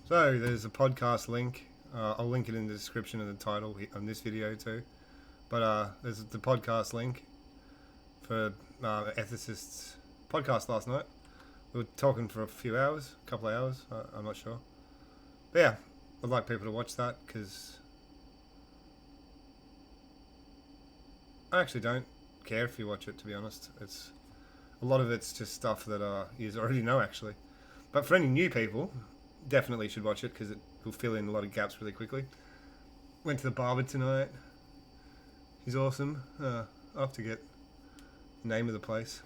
So there's a podcast link. I'll link it in the description and the title on this video too. But there's the podcast link for ethicists podcast last night. We were talking for a few hours, a couple of hours. I'm not sure. But yeah, I'd like people to watch that because I actually don't care if you watch it. To be honest, it's a lot of it's just stuff that you already know actually. But for any new people, definitely should watch it because it will fill in a lot of gaps really quickly. Went to the barber tonight. He's awesome. I'll have to get the name of the place.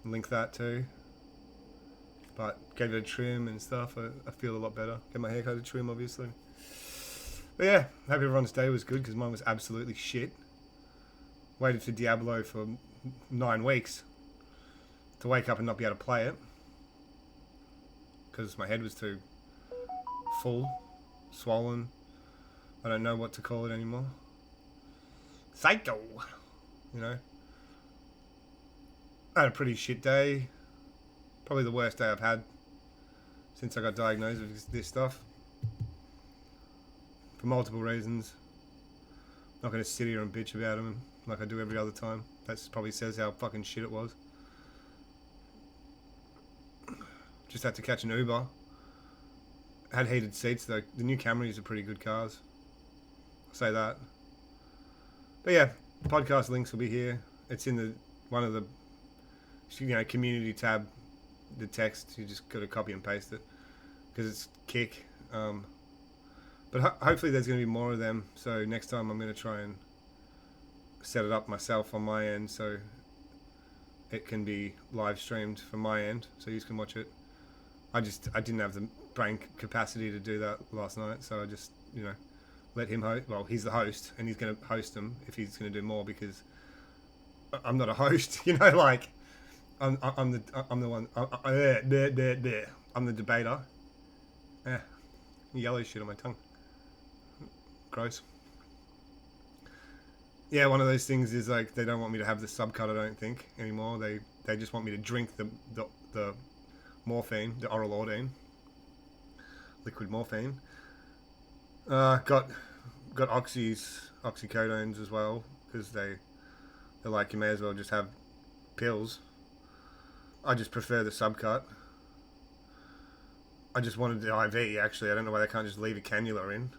Link that too. But gave it a trim and stuff. I feel a lot better. Get my haircut a trim, obviously. But yeah, hope everyone's day was good because mine was absolutely shit. Waited for Diablo for 9 weeks to wake up and not be able to play it because my head was too full, swollen. I don't know what to call it anymore. Psycho, you know. I had a pretty shit day. Probably the worst day I've had since I got diagnosed with this stuff. For multiple reasons. Not going to sit here and bitch about them like I do every other time. That probably says how fucking shit it was. Just had to catch an Uber. Had heated seats though. The new Camrys are pretty good cars. I'll say that. But yeah, podcast links will be here. It's in the one of the community tab. The text, you just got to copy and paste it because it's kick. But hopefully there's going to be more of them. So next time I'm going to try and set it up myself on my end so it can be live streamed from my end so you can watch it. I didn't have the brain capacity to do that last night, so I just let him host. Well, he's the host and he's going to host them if he's going to do more because I'm not a host. Like I'm the one. I'm the debater. Yeah, yellow shit on my tongue. Gross. Yeah, one of those things is like they don't want me to have the subcut. I don't think anymore. They just want me to drink the morphine, the oral Ordine, liquid morphine. Got oxycodones as well because they're like you may as well just have pills. I just prefer the subcut. I just wanted the IV actually. I don't know why they can't just leave a cannula in.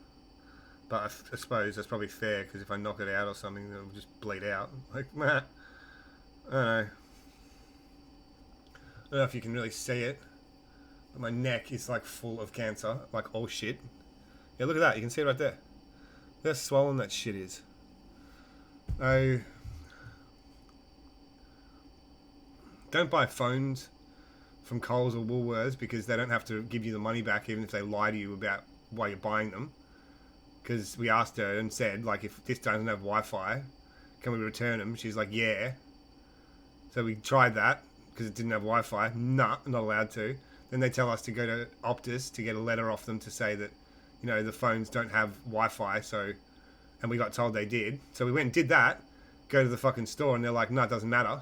But I suppose that's probably fair because if I knock it out or something, it'll just bleed out. Like, I don't know. I don't know if you can really see it. But my neck is like full of cancer, like all shit. Yeah, look at that. You can see it right there. Look how swollen that shit is. Oh. Don't buy phones from Coles or Woolworths because they don't have to give you the money back even if they lie to you about why you're buying them. Because we asked her and said, like, if this doesn't have Wi-Fi, can we return them? She's like, yeah. So we tried that because it didn't have Wi-Fi. Nah, not allowed to. Then they tell us to go to Optus to get a letter off them to say that, the phones don't have Wi-Fi. And we got told they did. So we went and did that, go to the fucking store, and they're like, no, it doesn't matter.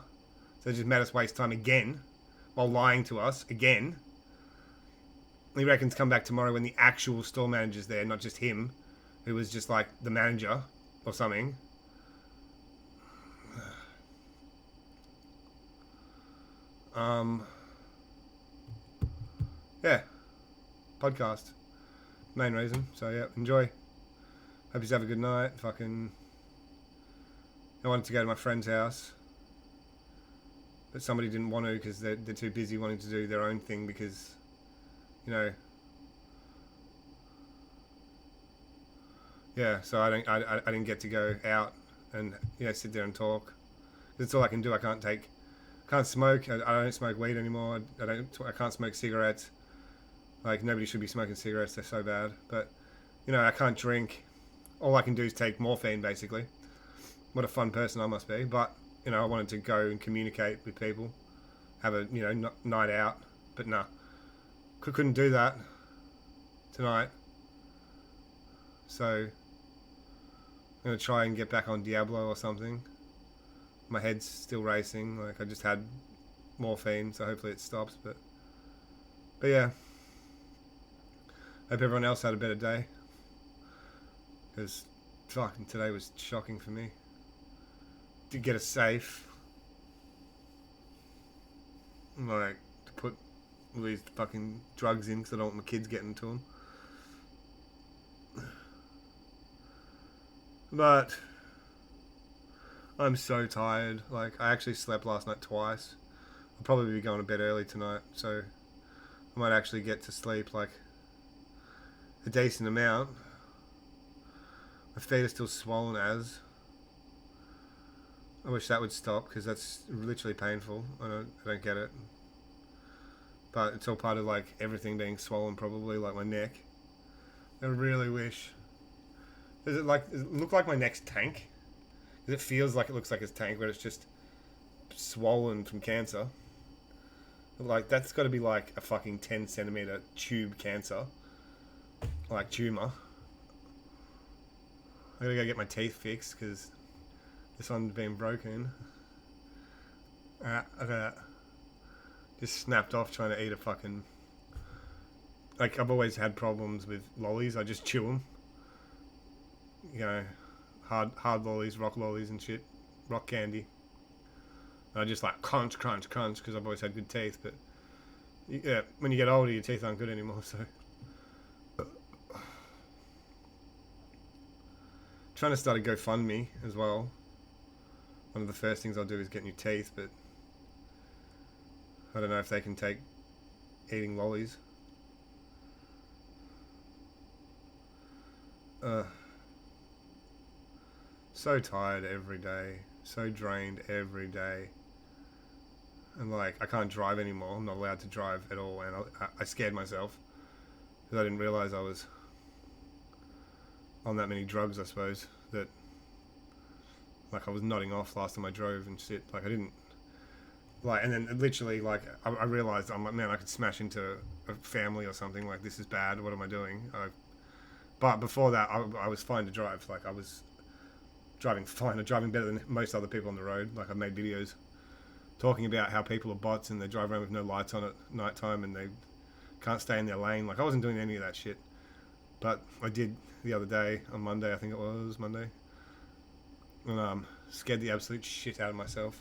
So they just made us waste time again while lying to us again. He reckons come back tomorrow when the actual store manager's there, not just him. Who was just like the manager or something. Yeah. Podcast. Main reason. So yeah, enjoy. Hope you have a good night. I wanted to go to my friend's house. But somebody didn't want to because they're too busy wanting to do their own thing because, yeah, so I didn't get to go out and sit there and talk. That's all I can do. I can't smoke. I don't smoke weed anymore. I can't smoke cigarettes. Like nobody should be smoking cigarettes. They're so bad. But I can't drink. All I can do is take morphine basically. What a fun person I must be. But I wanted to go and communicate with people, have a night out. But nah, couldn't do that tonight. So I'm going to try and get back on Diablo or something. My head's still racing. Like I just had morphine, so hopefully it stops. But yeah. Hope everyone else had a better day. Because fucking today was shocking for me. To get a safe. Like, to put all these fucking drugs in because I don't want my kids getting to them. But I'm so tired. Like, I actually slept last night twice. I'll probably be going to bed early tonight, so I might actually get to sleep like a decent amount. My feet are still swollen as. I wish that would stop because that's literally painful. I don't get it. But it's all part of like everything being swollen, probably like my neck. I really wish. Does it look like my neck's tank? Because it feels like it looks like it's tank, but it's just swollen from cancer. Like that's got to be like a fucking 10 centimeter tube cancer, like tumor. I gotta go get my teeth fixed because this one's been broken. I got just snapped off trying to eat a fucking. Like I've always had problems with lollies. I just chew them. You know, hard lollies, rock lollies and shit, rock candy. And I just like crunch because I've always had good teeth. But yeah, when you get older, your teeth aren't good anymore. So trying to start a GoFundMe as well. One of the first things I'll do is get new teeth, but I don't know if they can take eating lollies. So tired every day, so drained every day, and like I can't drive anymore. I'm not allowed to drive at all, and I scared myself because I didn't realize I was on that many drugs. I suppose that like I was nodding off last time I drove and shit. Like I didn't like, and then literally like I realized I'm like, man, I could smash into a family or something. Like this is bad. What am I doing? But before that, I was fine to drive. Like I was driving fine. I'm driving better than most other people on the road. Like I've made videos talking about how people are bots and they drive around with no lights on at night time and they can't stay in their lane. Like I wasn't doing any of that shit. But I did the other day, on Monday, I think it was Monday. And scared the absolute shit out of myself.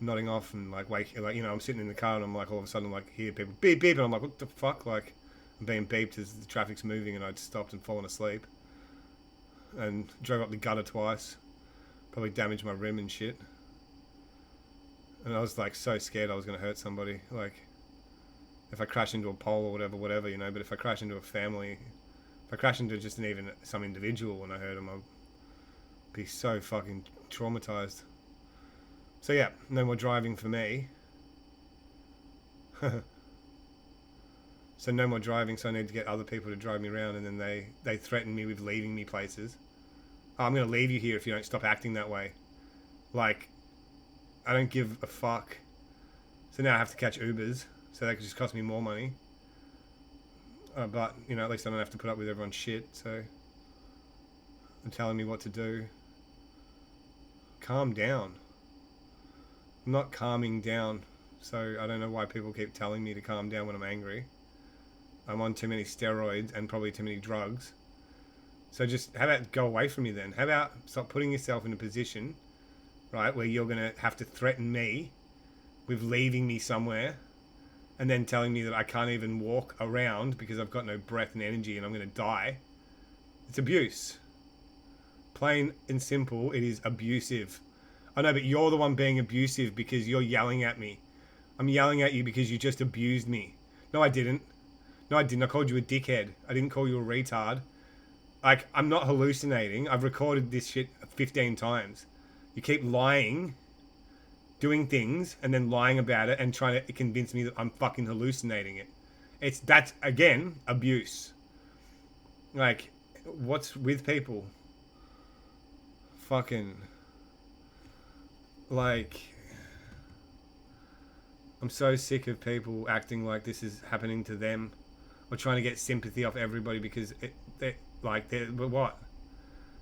Nodding off and like waking, like, you know, I'm sitting in the car and I'm like all of a sudden like hear people beep beep and I'm like, what the fuck? Like I'm being beeped as the traffic's moving and I'd stopped and fallen asleep. And drove up the gutter twice. Probably damaged my rim and shit. And I was like so scared I was going to hurt somebody. Like if I crash into a pole or whatever, you know. But if I crash into a family, if I crash into just even some individual when I hurt him, I'd be so fucking traumatized. So yeah, no more driving for me. So no more driving, so I need to get other people to drive me around, and then they threaten me with leaving me places. Oh, I'm going to leave you here if you don't stop acting that way. Like, I don't give a fuck. So now I have to catch Ubers, so that could just cost me more money. But, you know, at least I don't have to put up with everyone's shit, so they're telling me what to do. Calm down. I'm not calming down, so I don't know why people keep telling me to calm down when I'm angry. I'm on too many steroids and probably too many drugs. So just, how about go away from me then? How about stop putting yourself in a position, right, where you're going to have to threaten me with leaving me somewhere and then telling me that I can't even walk around because I've got no breath and energy and I'm going to die. It's abuse. Plain and simple, it is abusive. I know, but you're the one being abusive because you're yelling at me. I'm yelling at you because you just abused me. No, I didn't. No, I didn't. I called you a dickhead. I didn't call you a retard. Like, I'm not hallucinating. I've recorded this shit 15 times. You keep lying, doing things, and then lying about it and trying to convince me that I'm fucking hallucinating it. That's, again, abuse. Like, what's with people? Fucking... Like... I'm so sick of people acting like this is happening to them. Or trying to get sympathy off everybody because but what?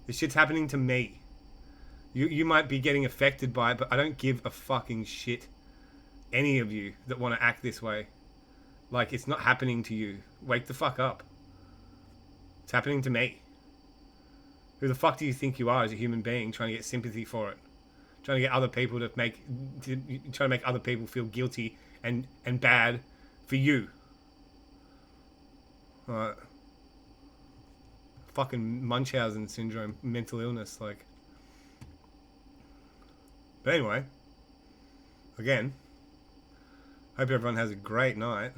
This shit's happening to me. You might be getting affected by it, but I don't give a fucking shit. Any of you that want to act this way. Like, it's not happening to you. Wake the fuck up. It's happening to me. Who the fuck do you think you are as a human being trying to get sympathy for it? Trying to get other people trying to make other people feel guilty and bad for you. Fucking Munchausen syndrome, mental illness, like. But anyway, again, hope everyone has a great night.